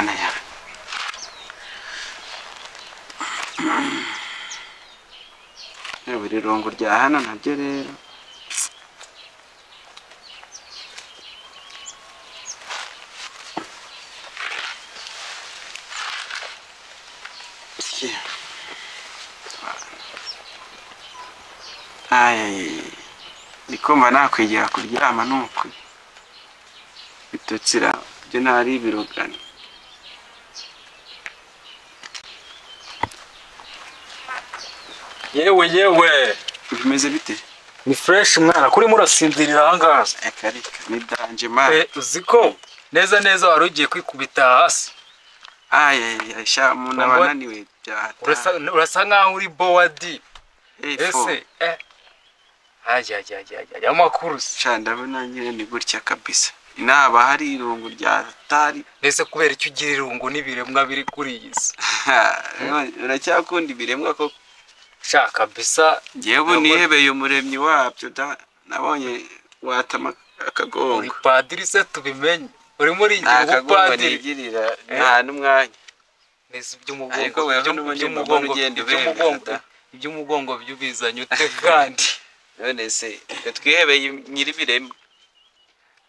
mana ya buri rungu rya hano nabyo rero ndikumva nakwegera kuryama nuko bitotsira byo ntari ibirogano. yewe bimeze bite? ni fresh mwana kuri murasinzirira ahangaza akarika ni danje mara uziko neza wari ugiye kwikubita hasi. sha umuntu abananiwe byahata urasa nkaho uri bowadi ese amakuru sha ndabona nyine ni gutya kabisa inaba hari irungu rya tari ese kubera icyo ugira irungu n'ibiremwa biri kuri iyi si uracyakunda ibiremwa ko sha kabisa yewe nihebeye umuremyi wabyo nabonye watama akagongo uri padiri se tubimenye uri muri ubupadiri nigirira nta n'umwanya nese iby'umugongo by'ubizanye ute kandi none se twihebeye nyiribiremwa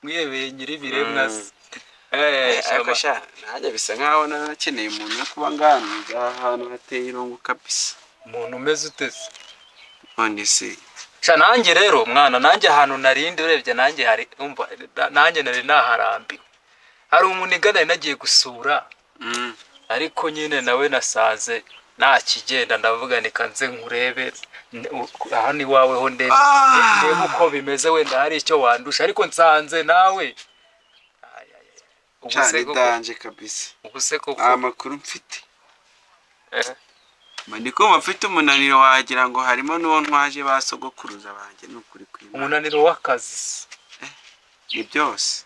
mwihebeye nyiribiremwa akasha najya bisa nkaho nakeneye umuntu yo kuba nganiga ahantu hateye irungu kabisa umuntu umeze utese none se sha nanjye rero mwana nanjye ahantu narindi urebye nanjye hari umva nanjye nari naharambiwe hari umuntu igana nagiye gusura ariko nyine nawe nasaze nta kigenda ndavuga nikanze nkurebe aha ni wawe ho ndebe uko bimeze wenda hari icyo wandusha ariko nsanze nawe ubuseko kabisa ubuseko amakuru mfite ndiko mfite umunaniro wagira ngo harimo n'uwo ntwaje basogokuruza banjye n'ukuri kwima umunaniro w'akazi ni byose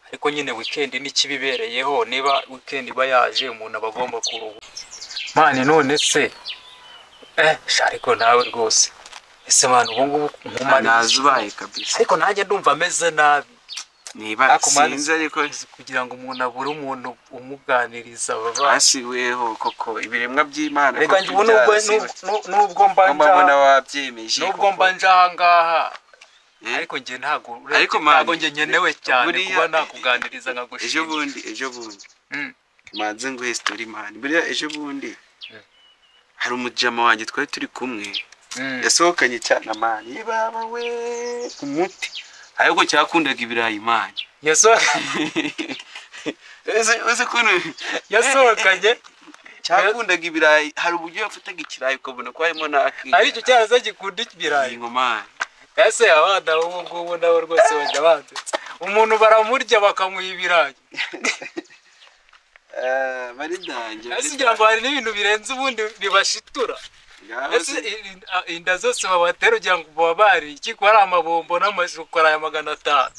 ariko nyine weekend n'ikibibereyeho niba weekend bayaje umuntu abagomba kuruhuka mane none se shariko nawe rwose ese mane ubungubu nkumari nazubaye kabisa ariko nanjye ndumva ameze nabi niba sinze ariko kugira ngo umuntu abure umuntu umuganiriza baba asiweho koko ibiremwa by'Imana reka njye nubwo mbana wabyemeje nubwo mbanje ahangaha ariko nge ntago nge nyenewe cyane kuba nakuganiriza nkagushima ejo bundi manze ngo history man buriya ejo bundi hari umujama wanjye twari turi kumwe yasohokanye cyane amani baba we umuti ariko cyakundaga ibirayi imana yasohokanye cyakundaga ibirayi hari uburyo yafataga ikirayi ukabona ko harimo n'aki aricyo cyaraza gikunda ibirayi ngomani ese abana ubu nabo rwose bajya banditse umuntu baramurya bakamuha ibirayi bari danje ese ngira ngo hari n'ibintu birenze ubundi bibashitura ese inda zose babatera ugira ngo babari ikiko ari amabombo n'amashukura ya 500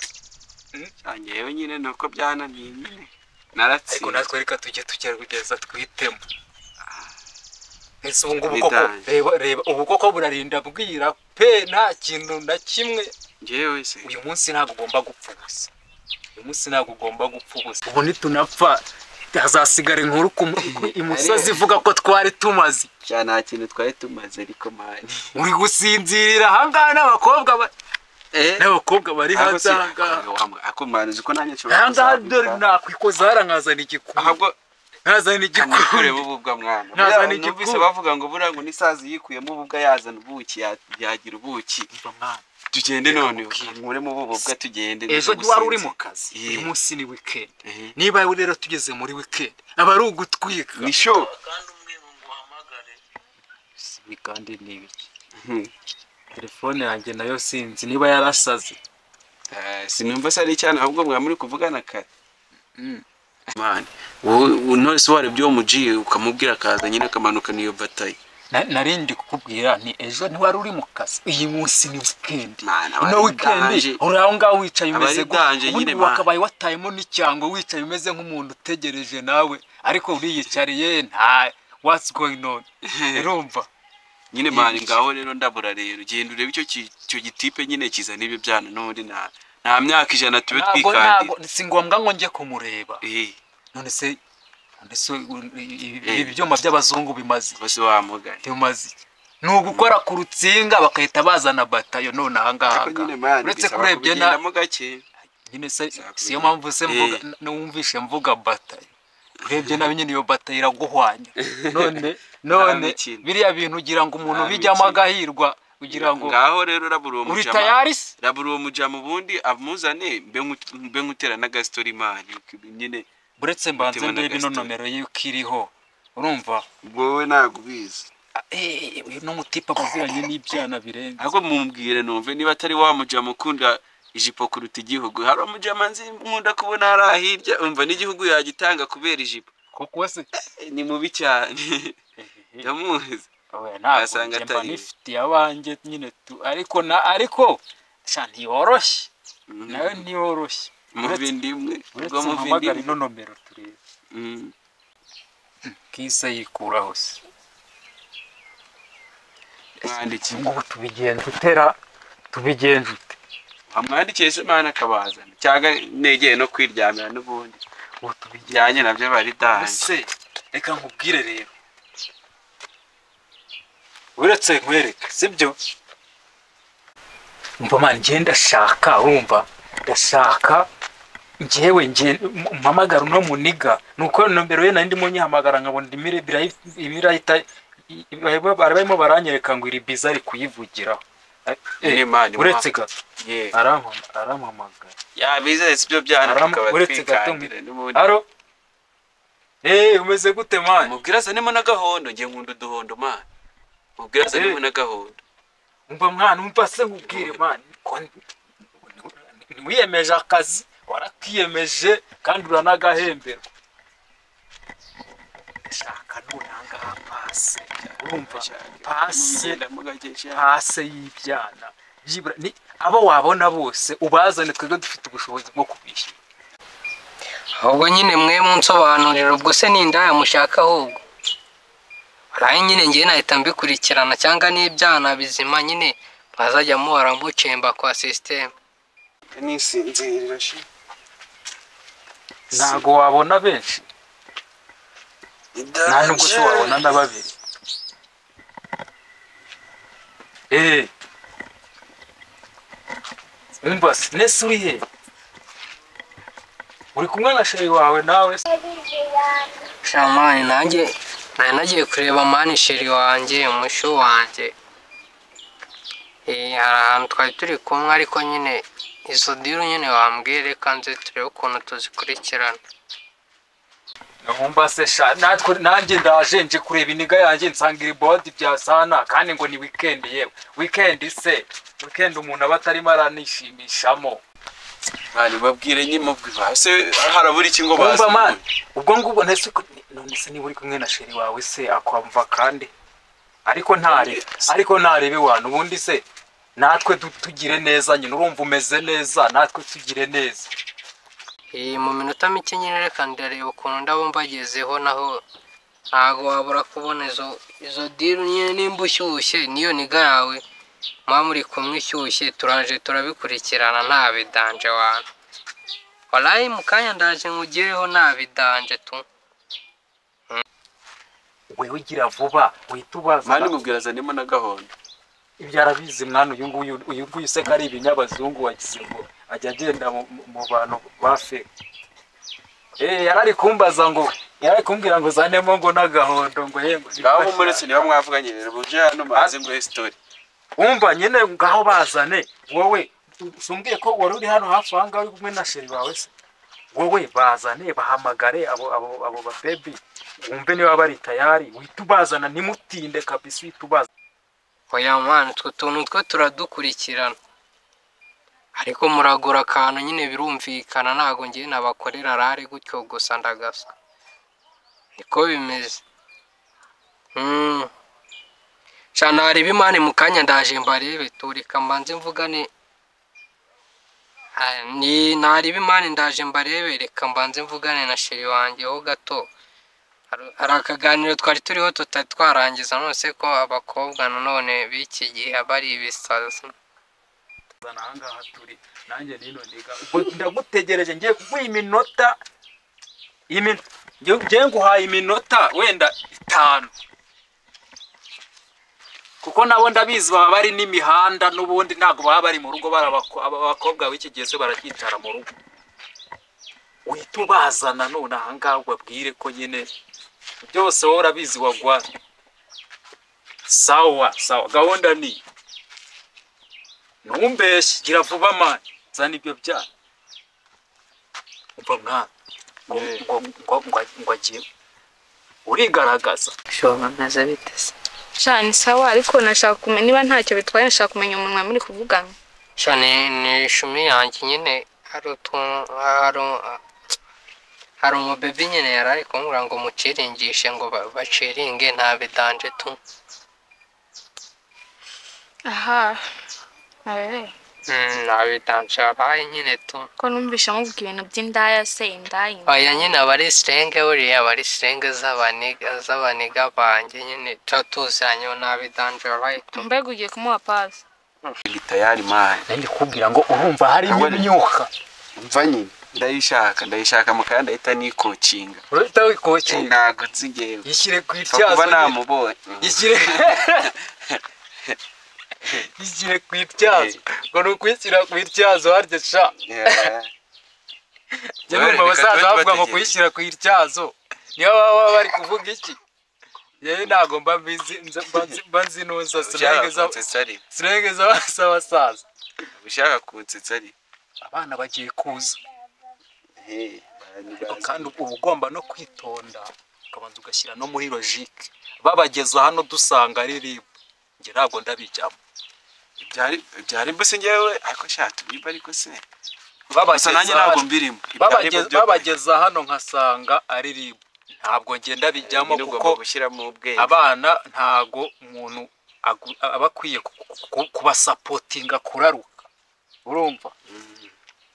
anyewe nyine nuko byananiye nyine naratsi ariko natwe reka tujye kugeza twitemo ese ubungubu koko reba ubu koko burarinda bwira pe nta kintu na kimwe ngewe se uyu munsi ntago ugomba gupfa ubusa ubu nitunapfa hazasigara inkuru imusozi ivuga ko twari tumaze cyane nta kintu twari tumaze ariko mani uri gusinzirira ahangaha n'abakobwa bari hanze akomana uko nanjye cyo ahangaha dore nakwikoza harankazana igikuru ahubwo nkazana igikuru ububwa mwana nkazana igikuru bavuga ngo bura ngo nisazi yikuyemo ububwa yazana ubuki yagira ubuki tugende none nkuremo ububwa tugende ejo wari uri mu kazi uyu munsi ni weekend niba rero tugeze muri weekend aba ari ugutwika ni show kandi umwe ngo uhamagare kandi ni ibiki telefone yanjye nayo sinzi niba yarasaze sinumva se ari cyane ahubwo mwa muri kuvugana kare man none se wari byo mugiye ukamubwira kaza nyine akamanuka niyo batayi narindi kukubwira ni ejo ntiwari uri mu kazi iyi munsi ni weekend no weekend uraho ngaho wicaye umeze gute wakabaye watayemo n'icyango wicaye umeze nk'umuntu utegereje nawe ariko uriyicariye nta what's going on urumva nyine mani ngaho rero ndabura rero genda urebe icyo gitipe nyine kiza n'ibyo byana n'undi nta myaka 100 tube twikandi si ngombwa ngo nje kumureba none se ndetse ibi byuma by'abazungu bimaze bose wamugana bimaze ni ugukora ku rutsinga bakahita bazana batayo none ahangaha uretse kurebye na nyine siyo mpamvu se mvuga numvishe mvuga batayo urebye nabi nyine iyo batayo iraguhwanya none biriya bintu ugira ngo umuntu bijyamo agahirwa ugira ngo ngaho rero rabura uwo mujama uri tayari se rabura uwo mujama ubundi amuzane mbe nkutera na gastori man nyine buretse mbanze ndebe no nomero y'ukiriho urumva wowe nagubizi no mutipa kuziranye n'ibyana birenze ahubwo mumbwire numve niba atari wa mujama ukunda ijipo kuruta igihugu hari umujama nzi nkunda kubona hari ahirya umva n'igihugu yagitanga kubera ijipo koko se ni mubi cyane ndamuzi asanga atari nifiti abanje nyine ariko ntiyoroshye nawe ntiyoroshye mu bindi imwe ubwo mu bindi imwe no nomero turebe kisa yikuraho se mwandiki ngo tubigenze utera tubigenze ute amwandikiye se mana akabazana cyaga negeye no kwiryamira n'ubundi ngo tubijyanye nabyo bari danje se reka nkubwire rero uretse nkwereka sibyo umva man ngenda shaka urumva ndashaka njyewe mpamagara uno muniga nuko nomero ye nandi mo nyihamagara nkabona imire ibirahita barimo baranyereka ngo iri bizari kuyivugira uretse gato arampamagara ya bizere sibyo byana uretse gato aro umeze gute man mubwira zanemo na gahondo ngiye nkunda uduhondo man mubwira zanemo na gahondo umva mwana umva se nkubwire man wiyemeje akazi warakiyemeje kandi uranagahembera shaka nunanga pase urumva pase y'ibyana ni abo wabona bose ubazane twebwe dufite ubushobozi bwo kubishyura ahubwo nyine mwe munsobanurira ubwo se n'indaya mushaka ahubwo araye nyine ngiye nahita mbikurikirana cyangwa n'ibyana bizima nyine bazajya muhora mucemba kwa system nisinzirira shi ntago wabona benshi nta nubwo se wabona na babiri umva nese uri he uri kumwe na sheri wawe nawe shamani nanjye nagiye kureba mani sheri wanjye umushu wanjye hari ahantu twari turi kumwe ariko nyine izo diru nyine wambwiye reka nze turebe ukuntu tuzikurikirana umva se nanjye ndaje nje kureba iniga yanjye nsanga iri bodi bya sana kandi ngo ni weekend yewe weekend se weekend umuntu aba atarimo aranishimishamo bari babwire nyimubwiba se harabura iki ngo bazi ubwo ngubwo nese none se niba uri kumwe na sheri wawe se akwamva kandi ariko ntarebe wana ubundi se natwe tugire neza nyine urumva umeze neza natwe tugire neza mu minota mike nyine reka ndareba ukuntu ndabo mbagezeho naho ntago wabura kubona izo diru nyine nimba ushyushye niyo niga yawe muba muri kumwe ishyushye turaje turabikurikirana nta bidanje wana warayi mu kanya ndaje nkugireho nta bidanje tu wewe ugira vuba uhita ubaza mani mubwira zanemo na gahondo ibyo arabizi mwana uyu nguyu se kari ibinyabazungu wagize ngo ajya agenda mu bantu bafe yarari kumbaza ngo yarari kumbwira ngo zanemo ngo n'agahondo ngo yego ngaho muretse niba mwavuganye rero buje hano maze ngo story umva nyine ngaho bazane wowe sumbwiye ko wari uri hano hafi aha ngaho uri kumwe na sheri wawe se wowe bazane bahamagare abo ba baby wumve niba bari tayari uhita ubazana nimutinde kabisa uhita ubazana oya mwana utwo tuntu two turadukurikirana ariko muragura akantu nyine birumvikana ntago ngiye nabakorera rare gutyo gusa ndagasa niko bimeze cyane hari bimane mu kanya ndaje mbarebe turika mbanze mvugane ni nari bimane ndaje mbarebe reka mbanze mvugane na sheri wanjye ho gato hari akaganiro twari turiho tutari twarangiza nose ko abakobwa nanone b'iki gihe abari ibisazi ahangaha turi nanjye nino niga ndagutegereje ngiye kuguha iminota njye nguhaye iminota wenda 5 kuko nabo ndabizi baba bari n'imihanda n'ubundi ntago baba bari mu rugo abakobwa w'iki gihe se barakicara mu rugo uhita ubazana none ahangaha ubabwire ko nyine byose wowe urabizi wagwa sawa gahunda ni ntumbeshye gira vuba mani zana ibyo bya umva mwana ngo agiye urigaragaza shoma maze bitese cyane sawa ariko nashaka kumenya niba ntacyo bitwaye nashaka kumenya umuntu muri kuvugana cyane ni shumi yanjye nyine hari umubebi nyine yarari kumbwira ngo muciringishe ngo baciringe nta bidanje tu aha nta bidanje abaye nyine tu ko numvisha muvuga ibintu by'indaya se indaya oya nyine abari sirenge buriya abari sirenge z'abaniga banjye nyine tuzanye nta bidanje abaye tu mbega ugiye kumuha pasi tayari mani ndi kubwira ngo urumva harimo imyuka umva nyine ndayishaka mukaya ndahita nikocinga urahita wikocinga ntago nzigewe yishyire ku ityazo kuba namubonye yishyire ku ityazo ngo ni ukwishyira ku ityazo harya sha njye numva abasaza bavuga ngo kuyishyira ku ityazo niyo baba bari kuvuga iki yewe ntago mba nzinuza sirenge z'abasaza ushaka kunsetsa ari abana bagiye kuza kandi uba ugomba no kwitonda ukabanza ugashyira no muri logique babageza hano dusanga ari ribu njye ntabwo ndabijyamo byari mbese ngewe ariko shatu biba ariko se babageza hano nkasanga ari ribu ntabwo ngenda bijyamo kuko abana ntago umuntu aba akwiye kubasapotinga kuraruka urumva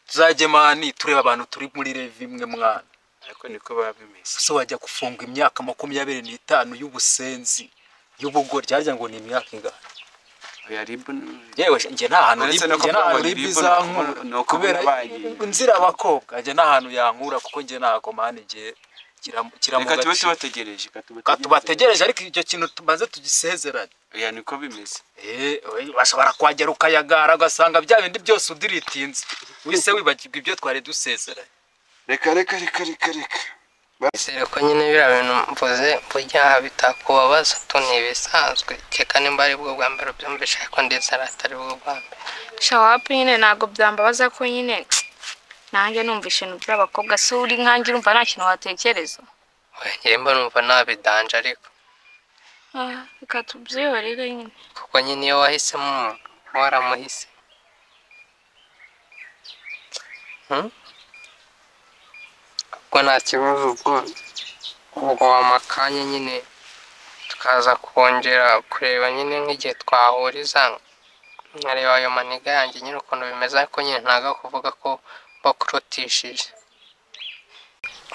tuzajye mani tureba abantu turi muri revi imwe mwana ariko niko babimeze so wajya gufunga imyaka 25 y'ubusenzi y'ubugore ryarya ngo ni imyaka ingana oya ribu yewe nge nta hantu ribu kubera nzira abakobwa nge nta hantu yankura kuko nge ntago mani nge katubategereje ariko icyo kintu tumaze tugisezeranye oya niko bimeze bashobora kwagera ukayagara ugasanga bya bindi byose udiritinze wise wibagirwa ibyo twari dusezeranye reka Sere ko nyine bira bintu mvuze burya bitakubabaza to nibisanzwe cyeka nimba ari bwo bwa mbere byumvisha ko ndetse aratari bwo bwa mbere shawapi nyine ntago byambabaza ko nyine nanjye numvishe ibintu by'abakobwa se uri nkanjye urumva nta kintu watekereza oya mba numva nabidanje ariko reka tubyihorere nyine kuko nyine iyo wahisemo waramuhise ko nta kibazo ubwo wamakanya nyine tukaza kongera kureba nyine nk'igihe twahuriza nkareba ayo maniga yanjye nyine ukuntu bimeze ariko nyine ntago kuvuga ko bakurotishije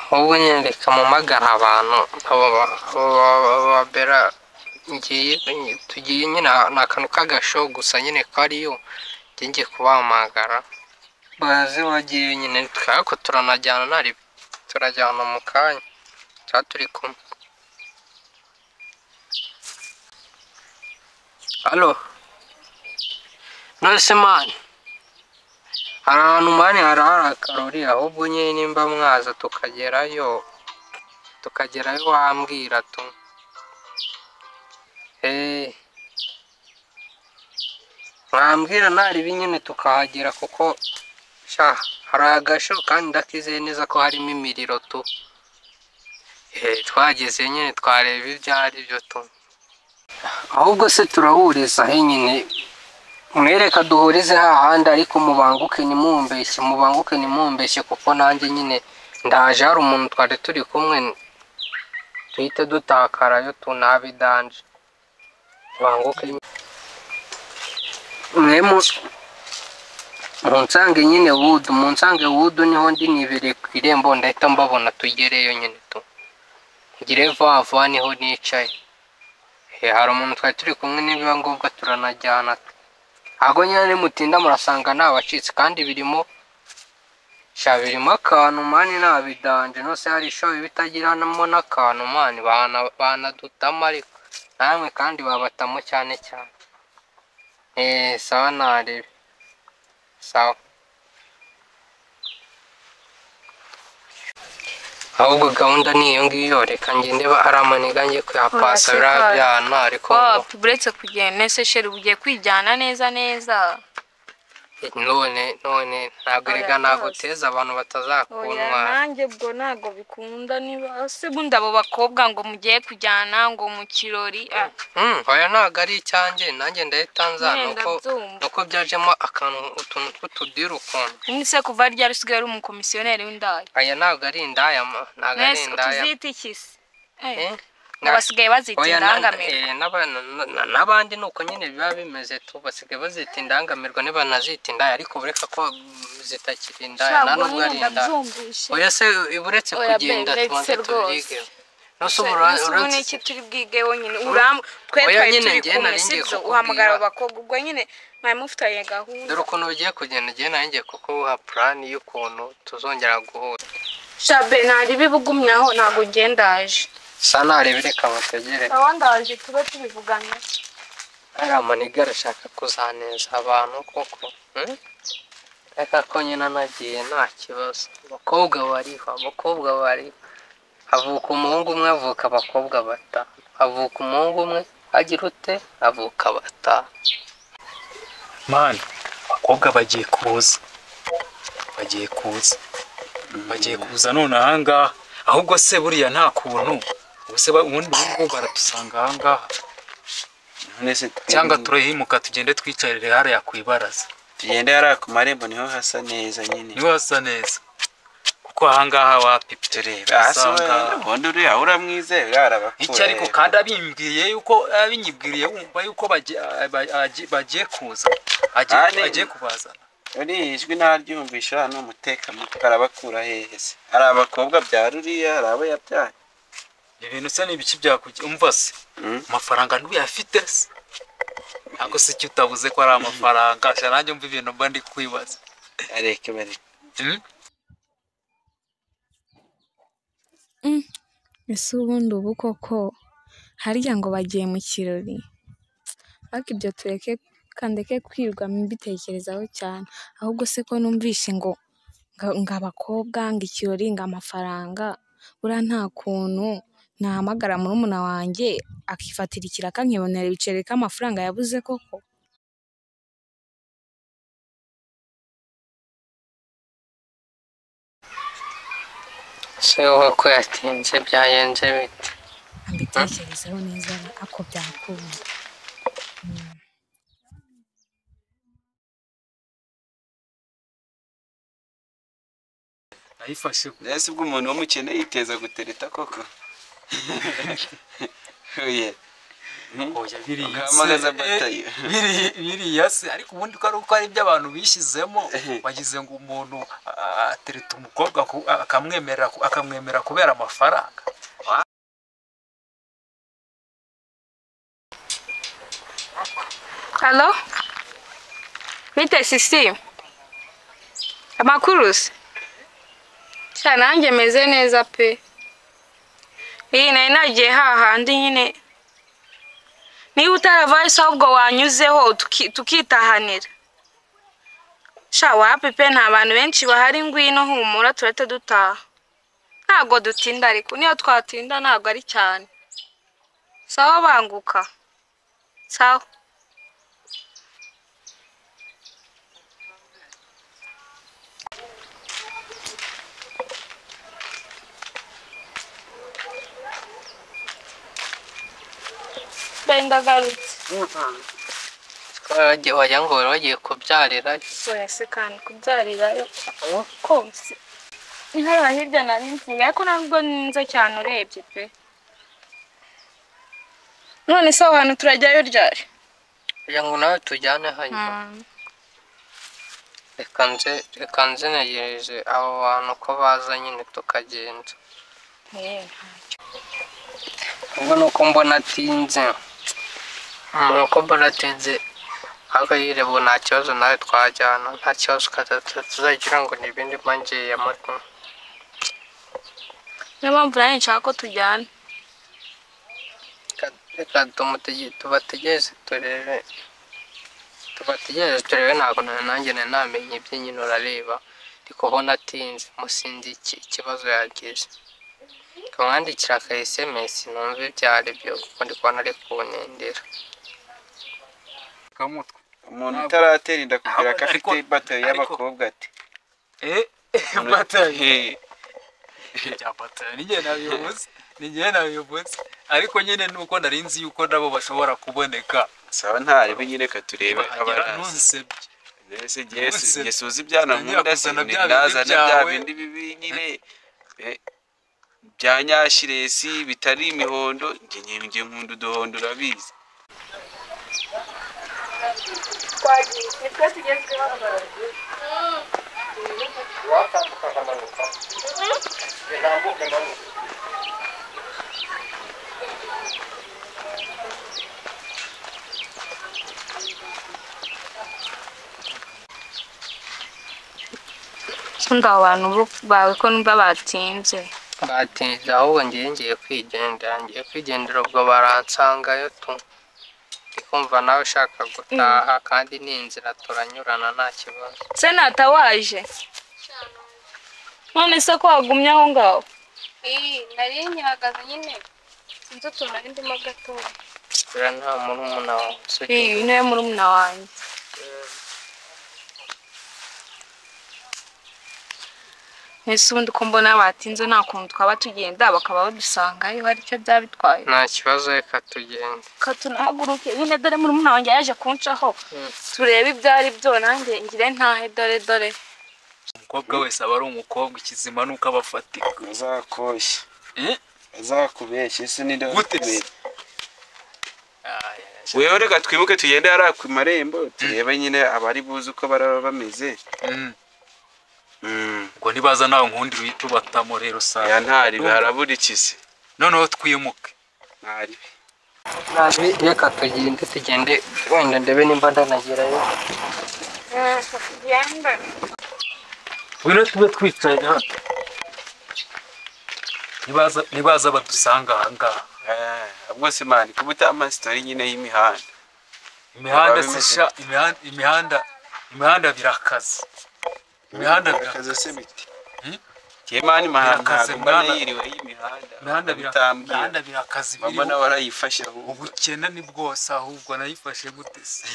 ahubwo nyine reka mumagara abantu babera tugiye nyine ni akantu k'agasho gusa nyine kariyo ngiye kubahamagara bazi bagiye nyine twako turanajyana nari turajyana mu kanya tuba turi kumwe halo nose mani hari ahantu mani hari akarori ahubwo nyine nimba mwaza tukagerayo wambwira tu mwambwira naribi nyine tukahagera kuko hari agasho kandi ndakizeye neza ko harimo imiriro tu twageze nyine twareba ibyo ari byo tu ahubwo se turahuriza he nyine mwereka duhurize hahandi ariko mubanguke nimumbeshye kuko nanjye nyine ndaje hari umuntu twari turi kumwe tuhite dutakarayo tunabidanje banguke munsange nyine wudu niho ndi nibereye ku irembo ndahita mbabona tugereyo nyine tu ngire vuba niho nicaye hari umuntu twari turi kumwe nibiba ngombwa turanajyana ahubwo nyine nimutinda murasanga ntabacitse kandi birimo Shabirimo akantu mani nabidanje no se hari show bitagiramo n'akantu mani banadutama ariko namwe kandi babatamo cyane cyane. Sawa narebe. Sawa. Ahubwo gahunda ni iyo ngiyo reka ngende ari amaniga ngiye kuyapasa birabyana ariko buretse kugenda nese sheri ugiye kwijyana neza neza. none ntabwo rega naguteza abantu batazakunwa. Nanjye bwo ntago bikunda niba se bundi abo bakobwa ngo mugiye kujyana ngo mu kirori. Oya ntago ari icyanjye nanjye ndayitanza nuko byajemo akantu utuntu tw'utudiru ukuntu. Nise kuva ryari usigaye ari umukomisiyoneri w'indaya? Aya ntago ari indaya ntago ari indaya. Tuzita ikisi basigaye bazita indangamirwa. N'abandi nuko nyine biba bimeze tu basigaye bazita indangamirwa niba nazita indaya ariko bureka ko zitakiri indaya nta nubwo ari indaya. Oya se iburetse kugenda tubanze tubige ubu n'iki turi bwigeho nyine twe turi kumwe sibyo uhamagara abakobwa ubwo nyine mwari mufitanye gahunda. Dore ukuntu ugiye kugenda ugiye nanjye kuko uha plan y'ukuntu tuzongera guhura. Shabe nari bibugumyaho ntago ngendaje sana reka bategere ndaje tube tubivugana. Ari amaniga arashaka kuzaneza abantu koko. Reka ko nyina nagiye nta kibazo. Abakobwa bari avuka umuhungu umwe avuka abakobwa batanu. Avuka umuhungu umwe agira ute avuka batanu. Man abakobwa bagiye kuza none ahangaha ahubwo se buriya nta kuntu ubuse ubundi baradusanga ahangaha cyangwa turahimuka tugende twicarire hariya kwibaraza. Tugende hariya ku marembo niho hasa neza nyine. Niho hasa neza kuko ahangaha wapipi tureba asanga ubundi uriya uramwizeye yarabakura. Icyo ariko kandi abinyibwiriye wumva yuko bagiye kuza agiye kubazana. Uri ijwi naryumvisha hano umutekamutwe arabakura hehe se? Hari abakobwa bya ruriya hari abo yabyaye. Ibintu se n'ibiki byakujya umva se amafaranga ntuyafite se ntabwo se icyo utabuze ko ari amafaranga sha nanjye umva ibintu mba ndi kwibaza. Areke bari ese ubundi ubu koko harya ngo bagiye mu kirori ariko ibyo tureke kandeke kwirwa mbitekerezaho cyane. Ahubwo se ko numvishe ngo abakobwa ngo ikirori ngo amafaranga buriya nta kuntu nahamagara murumuna wanjye akifatira ikiraka nkibonera ibiceri k'amafaranga yabuze koko. Se wowe ko yatinze byayenze bite? Mbitekerezaho neza ako byakunda. ayifashe ese ubwo umuntu w'umukene yiteza gutereta koko. Oya biriya se ariko ubundi ko ari iby'abantu bishyizemo bagize ngo umuntu atereta umukobwa akamwemera kubera amafaranga. Halo bite sisi amakuru se? Nanjye meze neza pe. Nari nagiye hahandi nyine niba utaravaye se ahubwo wanyuzeho tukitahanira. Wapi pe nta bantu benshi bahari ngwino humura turete dutaha. Ntago dutinda ariko niyo twatinda ntago ari cyane. Sawa banguka. Sawa. Ndagarutse. Wajya ngo wagiye kubyarira. Oya se kandi kubyarirayo kose. Ni hariya hirya nari mvuye ariko ntabwo nza cyane urebye pe. None se aho hantu turajyayo ryari? Kugira ngo nawe tujyane hanyuma. Reka nze negereje abo bantu ko baza nyine tukagenda. Ubwo nuko mbona atinze ahubwo yirebo nta kibazo nawe twajyana nta kibazo tuzagira ngo ni ibindi mbangiye amatu. Niyo mpamvu nanjye nshaka ko tujyana. Reka tubategereze turebe ntabwo nanjye namenye ibyo nyine urareba ndi kubona atinze musinzi ikibazo yagize kamwandikira ka SMS numva ibyari byo kuko ndi kubona ari kunendera kamutwe umuntu utaratera inda kugira ko afite bateri y'abakobwa ati bateri ya bateri ninjye nabivuze ariko nyine nuko narinzi yuko nabo bashobora kuboneka sawa ntari nyine ka turebe abarase Nese suzi ibyana nkunda nazana bya bindi bibi nyine bya nyashiresi bitari imihondo ngiye nkunda uduhondo urabizi Sunda abantu bawe ko numva batinze ahubwo ngiye kwigendera ubwo baransangayo tu ndikumva nawe ushaka gutaha kandi n'inzira turanyurana nta kibazo se natawaje none se ko wagumye aho ngaho nari nyihagaze nyine sinzi utuntu ari ndimo gatoya buriya nta murumuna wawe niwe murumuna wanjye ese ubundi ko mbona batinze nta kuntu twaba tugenda bakaba badusangayo hari icyo byaba bitwaye nta kibazo reka tugende tunahaguruke nyine dore murumuna wanjye yaje kuncaho turebe ibyo ari byo nanjye ngire ntahe dore umukobwa wese aba ari umukobwa ikizima nuko abafatika azakoshye azakubeshye ese ninde wakubeshye wewe reka twimuke tugende hariya ku marembo turebe nyine abari buze uko baraba bameze ngo nibaza nawe nkundi uhita ubatamo rero saa ya ntari haraburikize noneho twimuke ntari reka tugende wenda ndebe nimba ndanagerayo wino tube twicaye hano nibaza badusanga aha ngaha ubwo se mani kuba utama sitori nyine y'imihanda imihanda sisha imihanda birakaze imihanda birakaze se biti Kemani mahanga mbona yiriwe y'imihanda imihanda birakaze mama nawe arayifashe ubukena ni bwose ahubwo nayifashe gute se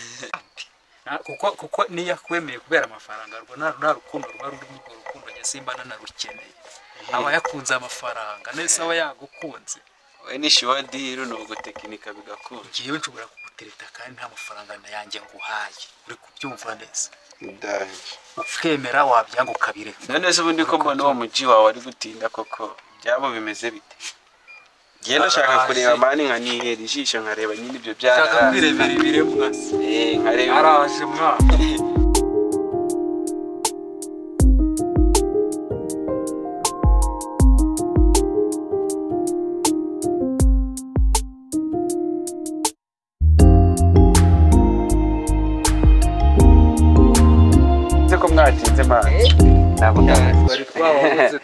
kuko niya kwemeye kubera amafaranga rwo nta rukundo rwa ruri mu rukundo nyasimba nanarukeneye aba yakunze amafaranga nese aba yagukunze we ni shiwa diru no gutekinika bigakunda giye nshobora kugutereta kandi nta mafaranga yanjye nguhaye uri kubyumva neza ndaje ukemera wabyanga ukabire none se ubundi ko mbona uwo muji wawe ari gutinda koko byabo bimeze bite genda shaka kureba mani nkanihera ijisho nkareba nyine ibyo byara shaka kwirebera ibire mwase nkareba araje mwana mwatinze mani navuga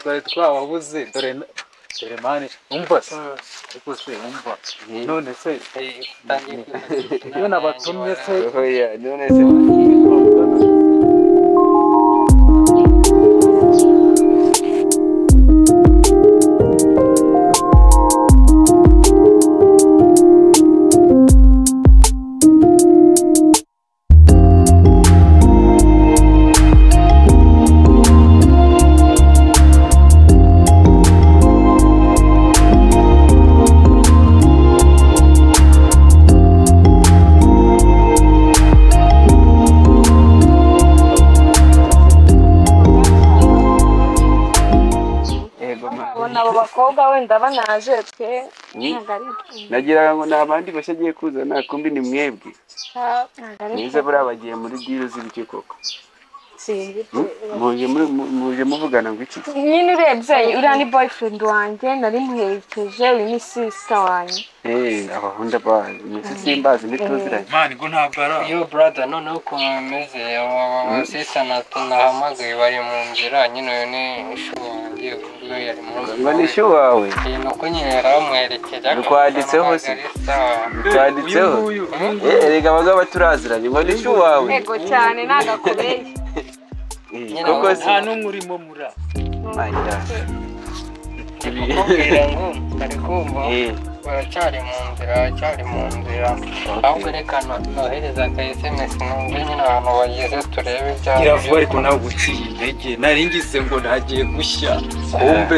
twari twababuze dore mani umva se ariko se umva none se iyo nabatumye se oya none se abo bakobwa wenda banaje twe nagira ngo nabandi bashagiye kuzana kumbi ni mwebwe nize buriya bagiye muri diru z'ibiki koko muje muvugana ngo iki nyine urebye uriya ni boyfriend wanjye nari muherekeje uyu ni sister wanjye abahunda ba simbazi ntituziranye mani ngo ntabwo ari yo brother noneho ukuntu bimeze sister nahamagaye bari mu nzira nyine uyu ni ishu wanjye uyu yari mu nzira ngo ni ishu wawe nuko nyine yaramuherekeje twanditseho se twanditseho erega abagabo turaziranye ngo ni ishu wawe yego cyane nagakobeye koko nta n'umwe urimo mura kubwira ngo bari kumva baracyari mu nzira ahubwo reka nohereza ka SMS numve nyine ahantu bageze turebe ibyawe gira vuba ariko nawe guciye intege nari ngize ngo nagiye gushya kumbe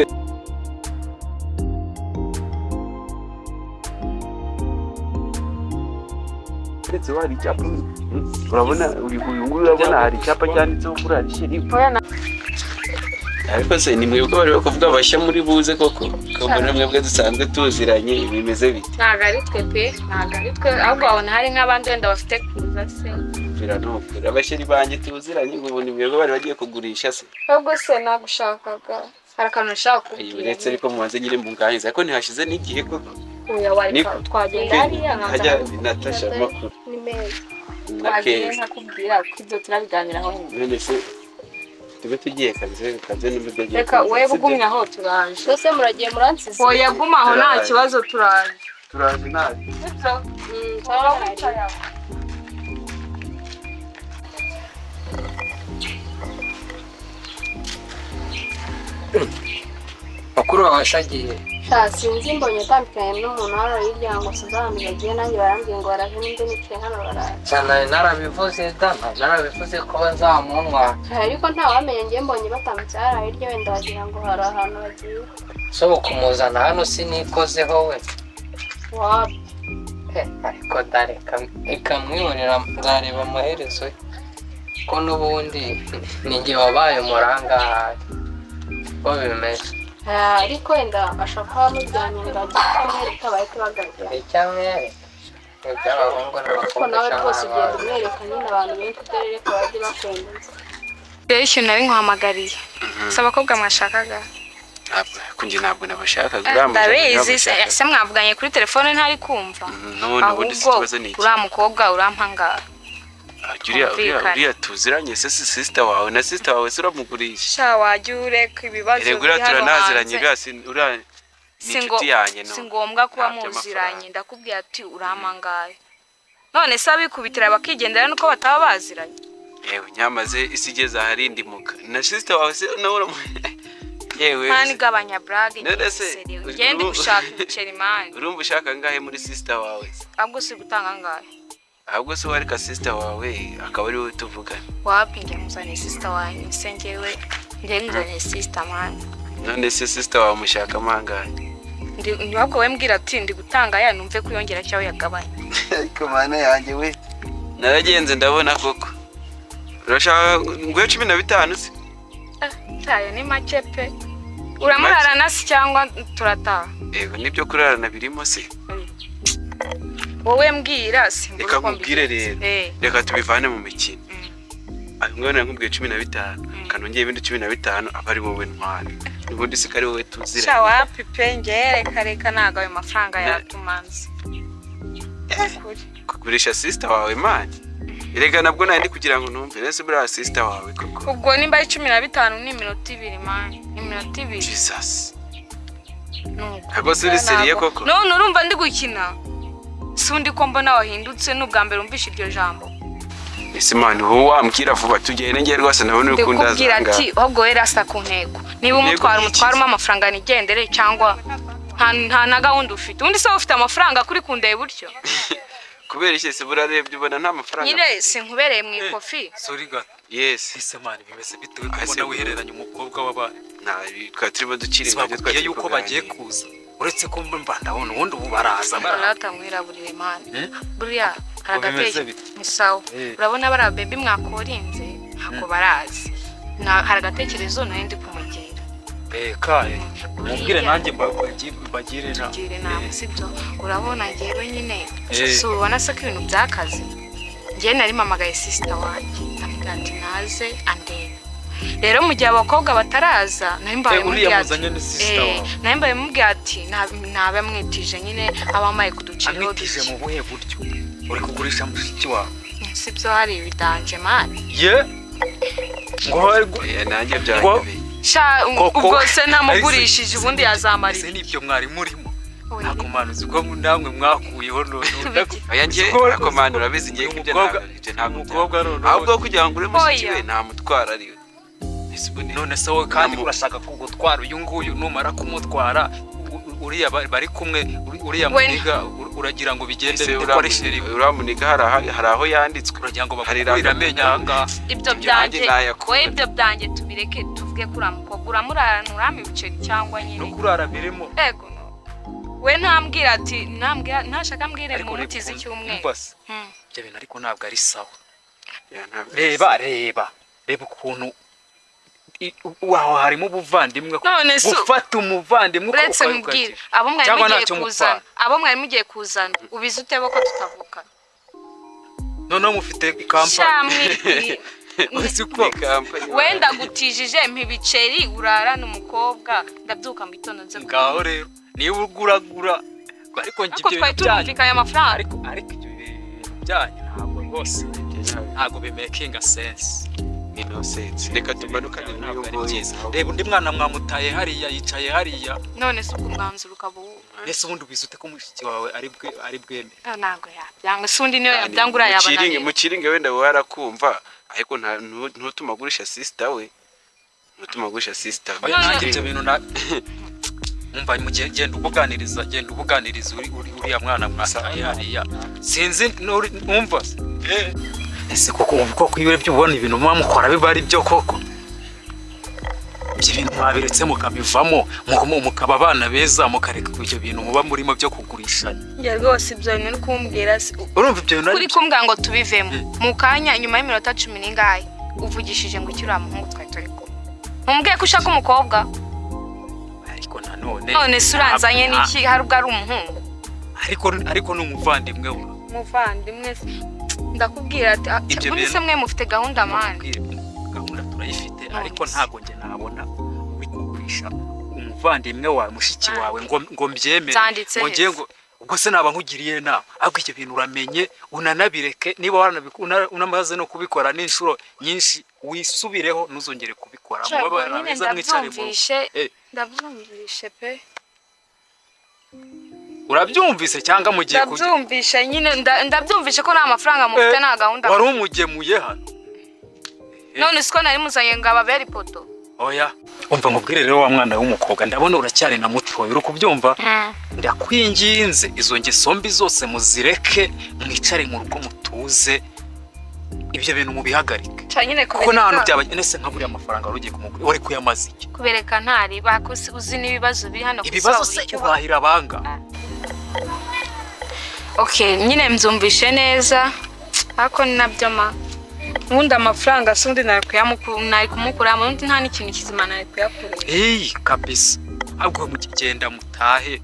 ndetse wari icyapa urabona uyu nguyu urabona hari icyapa cyanditseho kuri ari sherifu ariko se ni mwebwe bari kuvuga bashya muri buze koko kabona mwebwe dusanzwe tuziranye bimeze bite ntago ari twe pe ntago ari twe ahubwo babona hari nk'abandi wenda bafite kuza se biranokura abasheri banjye tuziranye ngo ni mwebwe bari bagiye kugurisha se ahubwo se nagushakaga hari akantu nashaka kubwira uretse ariko mubanze nyine munganiza ariko ntihashize n'igihe koko oya wari twagenda hariya hajya Natasha makuru ni meza na twagiye Keza nkakubwira ko ibyo turabiganiraho nyine none se tube tugiye kaze n'uburyo agiye reka wowe bugumye aho turaje Bose muragiye muransize. oya guma aho nta kibazo turaje nabi sibyo twaba wicaye aho makuru wabashagiye Sinzi mbonye atandukanye n'umuntu hano hirya ngo sinzahandi bagiye nanjye barambwiye ngo baraje n'indi niciye hano baraje. cyane narabivuze narabivuze ko bazamunwa Ariko ntawamenye ngiye mbonye batambutse hariya hirya wenda wagira ngo hari ahantu bagiye. so kumuzana hano sinikozeho we Wapi? ariko reka mwihorera nzareba amaherezo ko n'ubundi ninjye wabaye umurangahaye ko bimeze Ariko wenda ashaka bamujyanye ngo ajye kumwereka bahite bagaragara. icyamwere iby'abahungu Ariko nawe n'abakobwa rwose ugenda umwereka nyine abantu benshi utarere ko bajye bakwemeza. rero ikintu nari nkuhamagariye si abakobwa mwashakaga ntabwo nabashakaga ndabizi se mwavuganye kuri telefone ntari kumva none ubundi si ikibazo ni iki uriya mukobwa urampangara uriya tuziranye se si sister wawe na sister wawe se uramugurisha sha wajya ureka ibibazo erega uriya turanaziranye uriya ni inshuti yanjye si ngombwa kuba muziranye ndakubwira ati urampangara none se abikubitira bakigendera nuko bataba baziranye yewe nyamaze isi igeze aharindi muka na sister wawe se nawe yewe mani gabanya brage none se ngende gushaka ibiceri mani urumva ushaka ngahe muri sister wawe ahubwo si gutanga ngahe ahubwo se wari ka sister wawe akaba ari wowe tuvugana wapi njye muzanye sister wanjye se njyewe muzanye sister mani none se sister wawe mushaka amangahe ntabwo we mbwira ati ndi gutanga ya numve kuyongera cyangwa yagabanya ariko mana yanjye we naragenze ndabona koko urashaka ngo 15 se tayo ni make pe uramurarana se cyangwa turataha yego nibyo kurarana birimo se wowe mbwira se reka nkubwire rero reka tubivane mu mikino ngone nkubwiye 15 kanongeye ibindi 15 aba ari wowe ntwara ubundi se kari wowe tuzira sha wapi pe ngere reka naga ayo mafaranga yatumanze kugurisha sister wawe man erega nabwo nandi kugira ngo numve nese bra sister wawe koko ubwo nimba ari 15 ni minota 2 man ni minota 2 Jesus ntabwo suri seriye koko none urumva ndi gukina sundi ko mbona wahindutse n'ubwa mbere umvisha iryo jambo ese man wowe wambwira vuba tugende ngiye rwose nabone ukunda ndakubwira ati ahubwo we rasta ku ntego niba umutwaramo amafaranga nigendere cyangwa nta na gahunda ufite undi se ufite amafaranga kuri kundeye buryo kubera iki se burarebye ubona nta mafaranga nyine sinkubereye mu ikofi sorry god yes ise man bimeze bite kubona wihereranye umukobwa w'aba twa turimo dukira ibyo twagiye yuko bagiye kuza uretse ko mba ndabona ubundi ubu baraza baratamwiraburire man buriya haragateke misawo urabona bara baby mwakorinze hako barazi hari agatekerezo nayo ndi kumugira kae mubwire nanjye bagire na sibyo urabona ngewe nyine so ubona se ko ibintu byakaze ngiye nari mamagaye sister wanjye arambwira ati naze andebe rero mu gihe abakobwa bataraza nahimbaye mubwira nahimbaye mubwira ati nabe mwitije nyine abamaye kuduciraho amwitije mu buhe buryo uri kugurisha mushiki wawe sibyo hari ibidanje mani ye ngo nanjye byanyobeye ubwo se namugurishije ubundi yazamara ese nibyo mwari murimo nakomanuzi ko namwe mwakuyeho yanjye nakomana urabizi ngiye kubyo ntabwo umukobwa none ahubwo kugira ngo ure mushiki we ntamutwara ari none se wowe kandi urashaka kugutwara uyu nguyu numara kumutwara uriya bari kumwe uriya muniga uragira ngo bigende bikoreshere uramuniga hari aho yanditswe uragira ngo bakurira amenyo aha ibyo byanjye we ibyo byanjye tubireke tuvuge kuri amukobwa uramurarana urama ibiceri cyangwa nyine no kurara birimo ego we ntambwira ati ntashaka mbwire mu mutizi cy'umwe ibyo bintu ariko ntabwo ari sawa reba ukuntu waho harimo ubuvandimwe gufata umuvandimwe uretse mubwira abo mwari mugiye kuzana ubizi utebo ko tutavukana noneho mufite kampani wenda gutijije mpibiceri urarana umukobwa ndabyuka mu gitondo nze ngaho rero niba uguragura ariko twari turumvikanye amafaranga ariko ibyo bintu byanyu ntabwo rwose ntabwo bimekinga sense innocence reka tumanukane n'uyu nguyu reba undi mwana mwamutaye hariya yicaye hariya none se umwanzuro ukaba ese ubundi ubizute ko mushiki wawe ari bweme ntabwo yabyanga se undi niyo yabyangura yabana mukiringe wenda warakumva ariko ntutumagurisha sister we ntutumagurisha sister we ibyo bintu umva mu gihe genda ubuganiriza uriya mwana mwataye hariya sinzi numva ese koko iyo urebye ubona ibintu mwamukora biba ari byo koko ibyo bintu mwabiretse mukabivamo mukaba abana beza mukareka ibyo bintu muba murimo byo kugurishanya njye rwose ibyo bintu uri kumbwira urumva ibyo bintu uri kumbwira ngo tubivemo mu kanya nyuma y'iminota 10 n'ingahe uvugishije ngo uriya muhungu twari turi kumwe ntumbwiye ko ushaka umukobwa ariko none se uranzanye n'iki hari ubwo ari umuhungu ariko ni umuvandimwe we umuvandimwe ndakubwira ati muri se mwe mufite gahunda mani gahunda turayifite ariko ntago nge nabona uri kugurisha umuvandimwe wawe mushiki wawe ngo mbyemere ngiye ngo ubwo se naba nkugiriye nawe ahubwo icyo bintu uramenye unanabireke niba unamaze no kubikora n'inshuro nyinshi wisubireho ntuzongere kubikora ndabyumvishe pe urabyumvise cyangwa mugiye ndabyumvishe nyine ndabyumvishe ko nta mafaranga mufite nta gahunda wari umugemuye hano none siko nari muzanye ngo ababere ipoto oya umva nkubwire rero wa mwana w'umukobwa ndabona uracyari na mutoya uri kubyumva ndakwinginze izo ngeso mbi zose muzireke mwicare mu rugo mutuze ibyo bintu mubihagarike kuko nta hantu byabagene se nka buriya amafaranga ugiye kumugura wari kuyamaza iki kubereka ntari bakusi uzi n'ibibazo biri hano ibibazo se ubahira abanga okay nyine mzumvishe neza hako ninabyo ma ubundi amafaranga sundi nari kumukura undi nta n'ikintu kizima nari kuyakorera kabisa ahubwo mugenda mutahe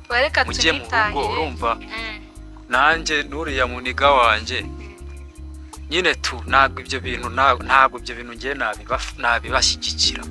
mugiye mu rugo urumva nanjye nuriya muniga wanje nyine ntabwo ibyo bintu ngiye nabibashyigikira